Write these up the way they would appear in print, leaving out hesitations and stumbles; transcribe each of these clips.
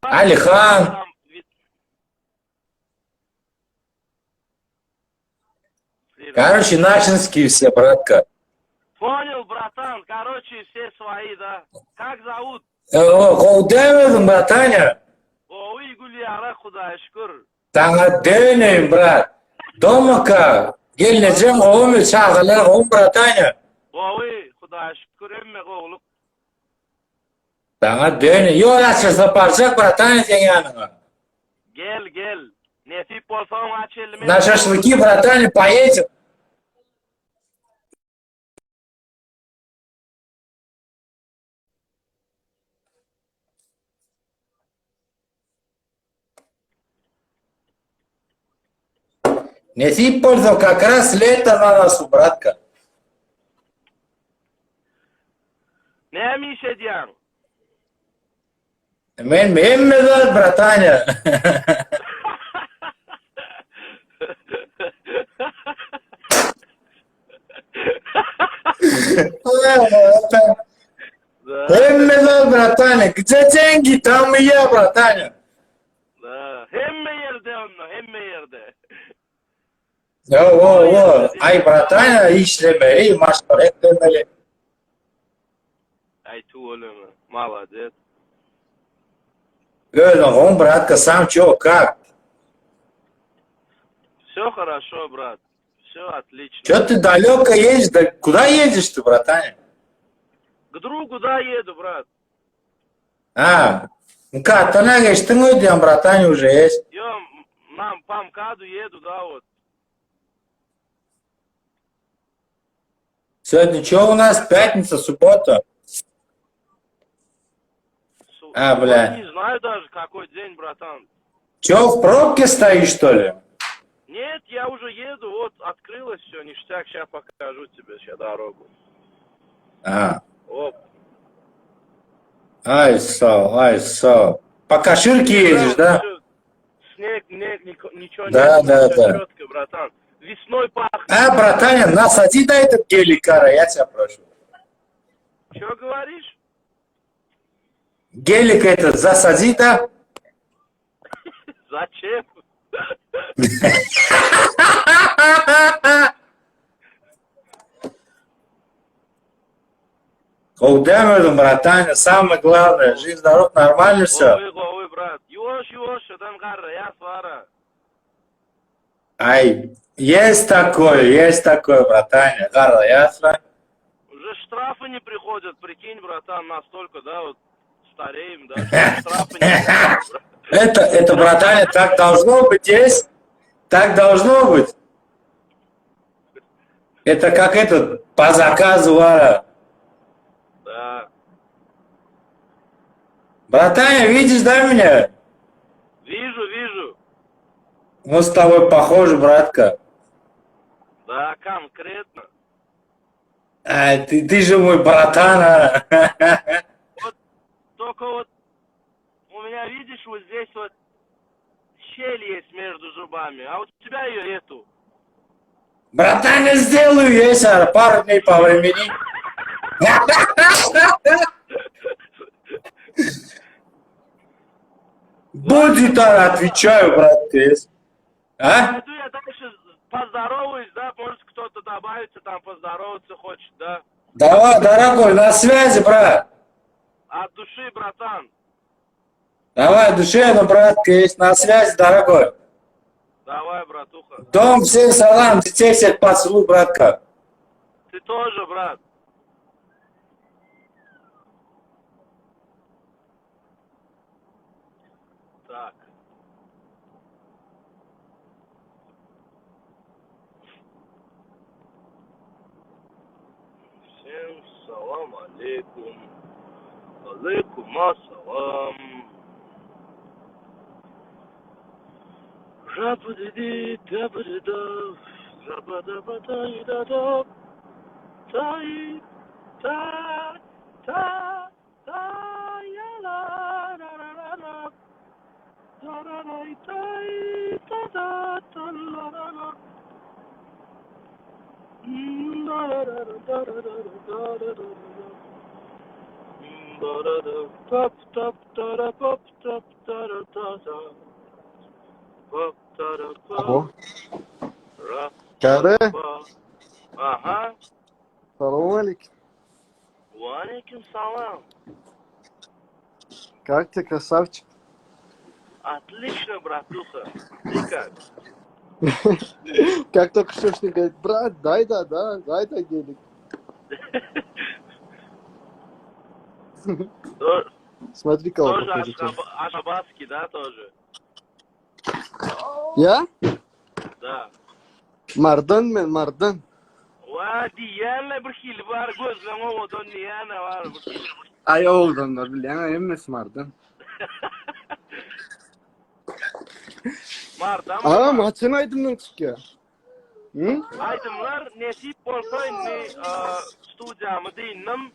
Алихан. Короче, нашинские все, братка. Понял, братан. Короче, все свои, да. Как зовут? Ковдемеdim, братаня. Ой, Гулиара, Худая шкур. Таңатенем, брат. Домака. Geleceğim oğlum çağırlar oğlum bratanya. Ой, Худая шкур, эмме оğlum. Sana dönün. Yol açırsa parçak bratanya sen yanına. Gel, gel. Nesip olsam aç elime. На шашлыки, братане, поедем. Неси пользу, как раз лето на носу, братка. Ne iş ediyorsun? Men mi var, bratanya? Hem mi var, bratanya? Где деньги, там и я, братanya. Hemme yerde onu, hemme yerde. Ay, bratanya, işlemeli, maşkara etmeli. Ай, ту oğlum, молодец. Он, братка, сам чё, как? Все хорошо, брат. Все отлично. Чё ты далеко едешь? Да куда едешь ты, братаня? К другу, да, еду, брат. Ну как, ты говоришь, ты мой дом, братаня, уже есть. Я по МКАДу еду, да, вот. Сегодня что у нас? Пятница, суббота? Бля. Не знаю даже, какой день, братан. Чё, в пробке стоишь, что ли? Нет, я уже еду, вот, открылось все, ништяк, сейчас покажу тебе сейчас дорогу. Оп. Ай, со. По Каширке едешь, да? Снег, ничего да, нет. Да. Четко, братан. Весной пахнет. Братаня, насади на этот гелик, кара, я тебя прошу. Что говоришь? Гелик этот засади, да? Зачем? Ковдемеdim, братаня, самое главное, жизнь, здоров, нормально все? Ой, брат. Юош, дан гарра, я свара. Ай, есть такое, братаня, гарра, ясно? Уже штрафы не приходят, прикинь, братан, настолько, да, вот стареем, да, штрафы не приходят. Это, братаня, так должно быть есть, так должно быть. Это как этот, по заказу, Вара. Да. Братаня, видишь, да, меня? Вижу. Мы с тобой похожи, братка. Да, конкретно. Ты же мой братан, Вот, только вот, у меня, видишь, вот здесь вот щель есть между зубами, а вот у тебя ее нету. Братаня, сделаю, есть, пару дней по времени. Будет, отвечаю, брат, есть. Пойду я дальше поздороваюсь, да, может кто-то добавится, там поздороваться хочет, да. Давай, дорогой, на связи, брат. От души, братан. Давай, душевно, братка, есть на связи, дорогой. Давай, братуха. Дом, всем салам, детей всех поцелуй, братка. Ты тоже, брат. Так. Всем салам алейкум. Алейкум ассалам. Жабадиди, дабадидав, жабадабадаидадав, тай, яла, ра-ра-ра-ра, ра-ра-рай, тай, та-да-та-ла-ра-ра, да-ра-ра-ра-ра-ра-ра-ра-ра-ра-ра, Поп, топ, тара, поп, топ, тара, та-та. Поп, тара, Ого. поп, ра, Каре, па. Ага. салам алейкум. Валейкум салам. Как ты, красавчик? Отлично, братуха. Ты как? Как только что говорит, брат, дай да, гелик. Смотри, кого Тоже похоже тебе. ашхабадский, да, тоже? Я? Да. Mardan men, Mardan. Va diyenle bir hil var, gözleme odan diyene var bir hil. Ay oğlanlar bilen emmes Mardan. Mardan Aa, mı? maçın aydınlık çıkıyor. Hı? Aydınlar nesip olsa inni studiyamı dindim.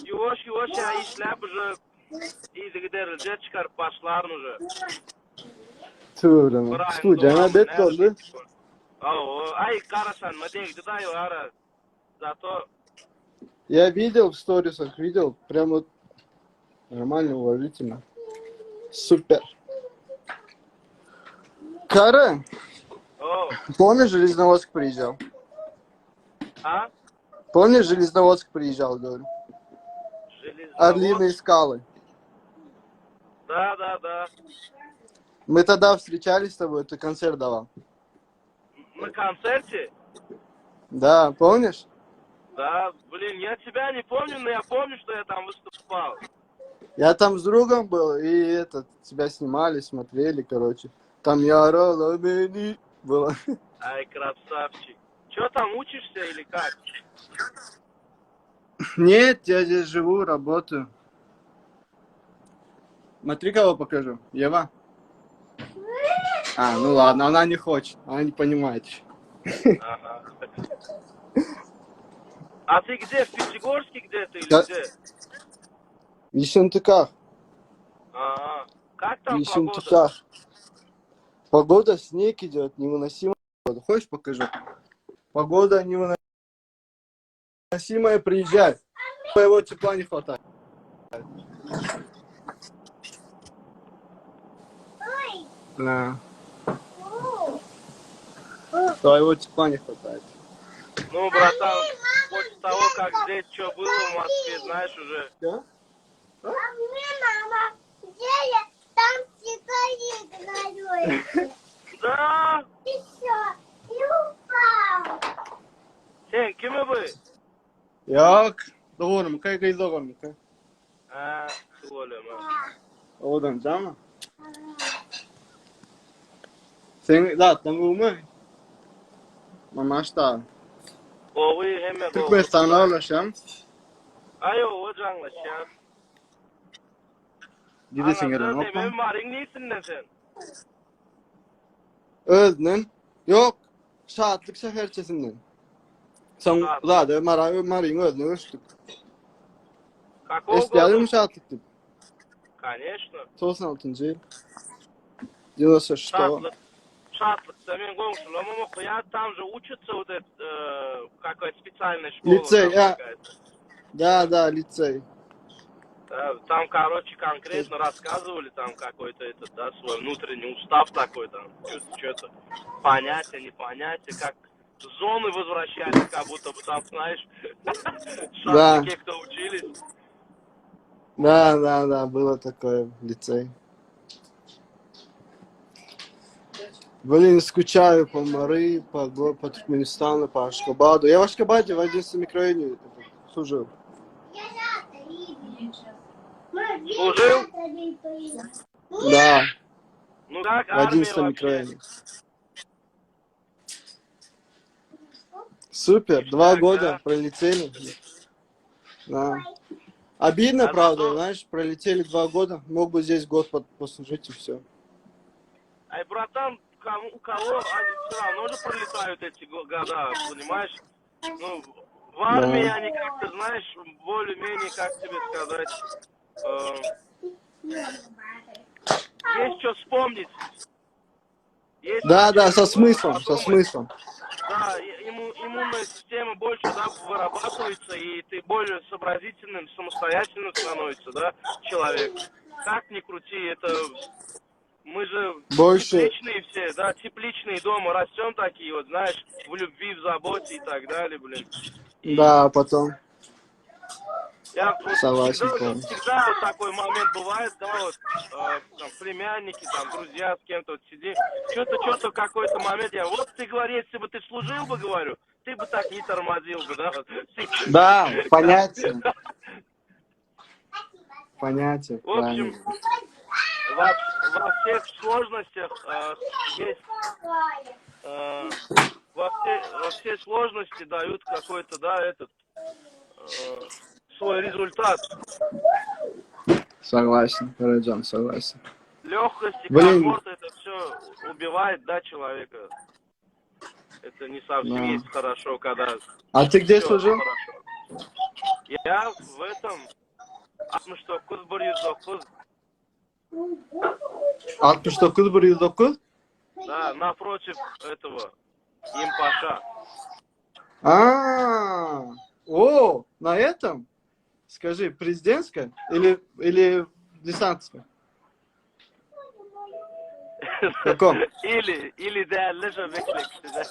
Yavaş yavaş ya işler bizi iyilik derece çıkarıp başlarını уже. Tüyürüm. Studiyana bet oldu. Ay karasan mı değildi da ara. Зато Я видел в сторисах, видел. Прям вот нормально, уважительно. Супер. Кара, о, помнишь, Железноводск приезжал? а? Помнишь, Железноводск приезжал, говорю? Орлиные скалы. Да. Мы тогда встречались с тобой, ты концерт давал. На концерте? Да, помнишь? Да, блин, я тебя не помню, но я помню, что я там выступал. Я там с другом был, и тебя снимали, смотрели, короче. Там я орал, амени было. Ай, красавчик. Че там, учишься или как? Нет, я здесь живу, работаю. Смотри, кого покажу. Ева. А, ну ладно, она не хочет, она не понимает еще. Ага. А ты где, в Пятигорске где-то или Да. где? В Ессентуках. Ага. Как В там погода? Ессентуках. Погода, снег идет, невыносимая погода. Хочешь, покажу? Погода невыносимая, приезжай. Твоего тепла не хватает. Да. Твоего тепла не хватает. Ну, братан, после того, как здесь что было в Москве, знаешь, уже... Да? А мне мама взяла, там сигареты налили. Да, И все, и упал. sen kimi bu? Yok. Doğru mu? Kay doğru mu? Ha, oğlum ha. Odan canım. Sen zaten bu mu? Mama işte. Oğlu hemen Türkmenistan'la ulaşam. Ayo, o canlaşan. Gidesin gelen Anladın, hoppa. hemen marin neysin ne sen? Özden. Yok. Saatlik seferçesinden. Sen zaten marin özden ölçtük. Какого Eski mi года? saatlikti? Конечно. 96 yıl. 96 Шатлык. Шатлыкта мен комшуларым окуят, там же учатся вот это, какая-то специальная школа. Лицей, там какая-то. Да, лицей. Там, короче, конкретно рассказывали, там какой-то этот, да, свой внутренний устав такой, там, что-то понятие, непонятие, как зоны возвращались, как будто бы там, знаешь, шатлыки, кто учились. Да, было такое в лицей. Блин, скучаю по Мары, по Туркменистану, по Ашхабаду. Я в Ашхабаде в 11 микрорайоне служил. Служил? Да, Ну как, в армия 11 вообще? микрорайоне. Супер, 2 года да. пролетели. Да. Обидно, А правда, зато- знаешь, пролетели 2 года. Мог бы здесь год послужить и все. Ай, братан, у кого они все равно же пролетают эти года, понимаешь? Ну, в армии Да. они как-то, знаешь, более-менее, как тебе сказать, есть что вспомнить. Есть Да, о чем, со смыслом, подумать. со смыслом. да, иммунная система больше, да, вырабатывается, и ты более сообразительным, самостоятельным становится, да, человек. Как ни крути, это мы же Больше, тепличные все, да, тепличные дома растем такие, вот, знаешь, в любви, в заботе и так далее, блин. И да, потом, я вот согласен всегда полностью. вот такой момент бывает, да, вот, там, племянники, там, друзья с кем-то вот сидим, что-то какой-то момент, я, вот ты, говоришь, если бы ты служил бы, говорю, ты бы так не тормозил бы, да, вот. Да, понятие, понятие, В общем, правильно. во всех сложностях есть, во все сложности дают какой-то, да, этот, свой результат. Согласен, Раджан, согласен. Легкость и Блин, комфорт, это все убивает, да, человека. Это не совсем да. есть хорошо, когда А ты где все служил? хорошо. Я в этом, Атмыштокуз, Борисокуз, 69-109? да, напротив этого Импаша. О, на этом? Скажи, президентская или десантская? В каком? Или değerli bebeklik size.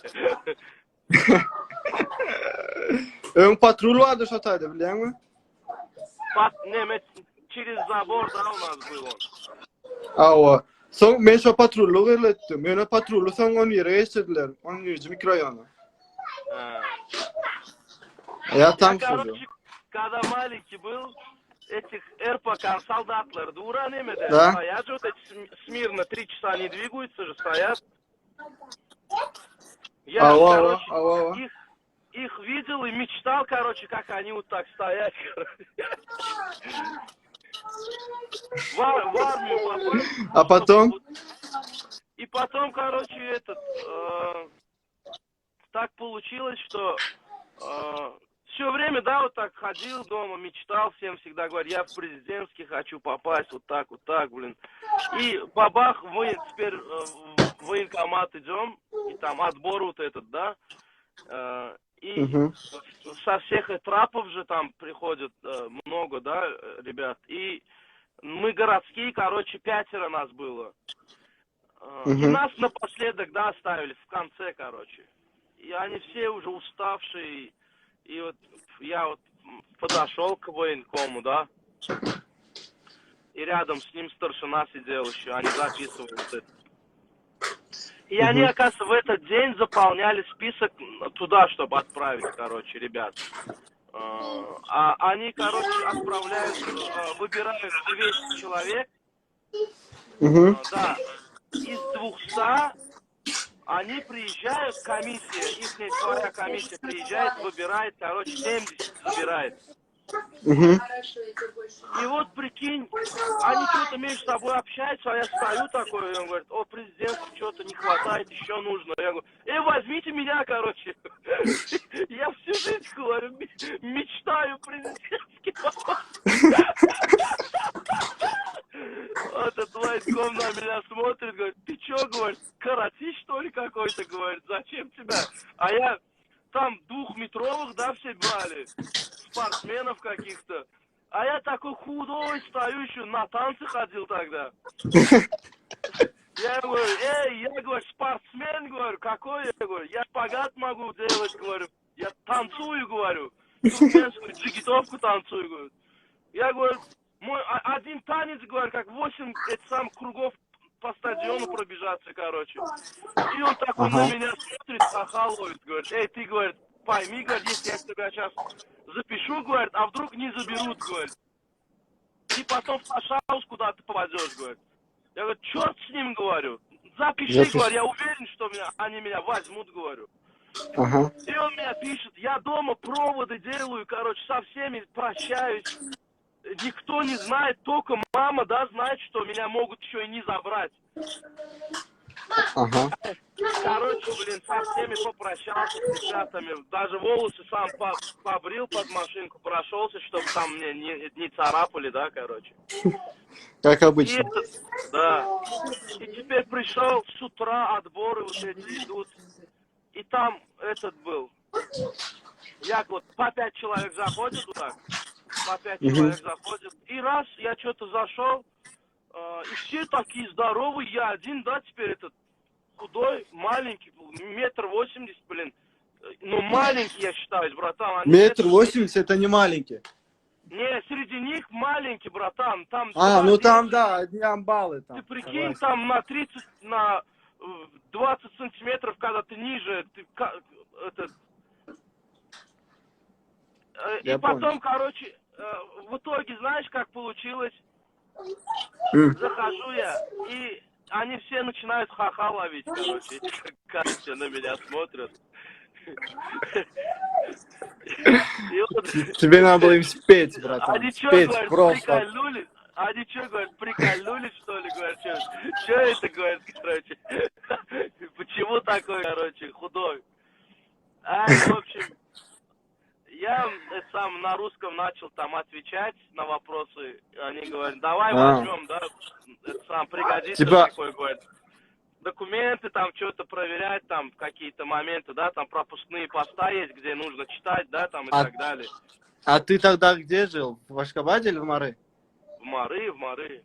Ön patrul vardı şataydı biliyor musun? Немец через забор, да, у нас был он. Aa, son ben şu patrulü öğrettim. Ben o patrulü son 10 yere geçirdiler. 10 mikrorayona. Я Я, там служил. короче, когда маленький был, этих РПК солдатлар, да уранемеде, Да. стоят же вот эти смирно, 3 часа не двигаются же, стоят. Я, короче, Ава. их видел и мечтал, короче, как они вот так стоят. В армию попал. А потом? И потом, короче, так получилось, что все время, да, вот так ходил дома, мечтал, всем всегда говорю, я в президентский хочу попасть, вот так, блин. И бабах, мы теперь в военкомат идем, и там отбор вот этот, да, и со всех этапов же там приходят много, да, ребят, и мы городские, короче, 5 нас было. И нас напоследок, да, оставили в конце, короче. И они все уже уставшие. И вот я вот подошел к военкому, да. И рядом с ним старшина сидел еще. Они записывали вот это. И они, оказывается, в этот день заполняли список туда, чтобы отправить, короче, ребят. А они, короче, отправляют, выбирают 200 человек. Да. Из 200 они приезжают, комиссия, их своя комиссия приезжает, выбирает, короче, 70 забирает. И вот, прикинь, они что-то между собой общаются, а я стою такой, и он говорит, о, президенту что-то не хватает, еще нужно. Я говорю, возьмите меня, короче. Я всю жизнь, говорю, мечтаю президентский вопрос. Вот этот военком на меня смотрит, говорит, ты что, говорит, каратист, что ли, какой-то, говорит, зачем тебя? А я там 2-метровых, да, все брали, спортсменов каких-то. А я такой худой, стою еще, на танцы ходил тогда. Я говорю, я, говорю, спортсмен, говорю, какой я, говорю, я шпагат могу делать, говорю, я танцую, говорю, туркменскую джигитовку танцую, говорю. Я говорю, мой один танец, говорю, как 8 кругов по стадиону пробежаться, короче. И он такой на меня смотрит, ловит, говорит, ты, говорит, пойми, говорит, если я тебя сейчас запишу, говорит, а вдруг не заберут, говорит. И потом в Пашаус куда ты попадешь, говорит. Я говорю, черт с ним, говорю. Запиши, говорю, я уверен, что они меня возьмут, говорю. И он мне пишет, я дома проводы делаю, короче, со всеми прощаюсь. Никто не знает, только мама, да, знает, что меня могут еще и не забрать. Короче, блин, со всеми попрощался, с ребятами. Даже волосы сам побрил под машинку, прошелся, чтобы там мне не царапали, да, короче. Как обычно. Да. И теперь пришел с утра, отборы вот эти идут. и там этот был. Як вот по 5 человек заходит вот так. По 5 человек заходит. И раз я что-то зашел, и все такие здоровые, я один, да, теперь этот худой, маленький, 1,80 м, блин. Ну, маленький, я считаю, братан. Они 1,80 м это не маленький. Не, среди них маленький, братан. Там Ну там, 2,10. да, одни амбалы там. Ты прикинь, Согласен. там на 30, на 20 сантиметров, когда ты ниже, ты этот... И Я потом, понял. короче, в итоге, знаешь, как получилось? Захожу я, и они все начинают ха-ха ловить, короче. Как все на меня смотрят. И вот, Тебе надо было им спеть, братан. они что, Спеть говорят, просто. прикольнулись? Они что, говорят, прикольнулись, что ли, говорят, что это, говорят, короче? Почему такой, короче, худой? В общем, я сам на русском начал там отвечать на вопросы. Они говорят, давай возьмем, да, это сам пригодится такой, говорит. Документы там что-то проверять, там какие-то моменты, да, там пропускные поста есть, где нужно читать, да, там и так далее. А ты тогда где жил? В Ашхабаде или в Мары? В Мары, в Мары.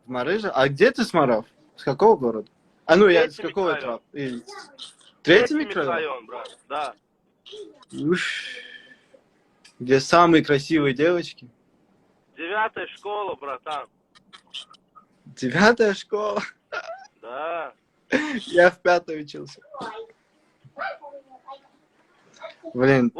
В Мары же? А где ты с Маров? С какого города? Я с Третий какого микрорайон. этапа? Третий микрорайон? микрорайон, брат, да. Уж. Где самые красивые девочки? 9-я школа, братан. 9-я школа. Да. Я в 5-й учился. Блин.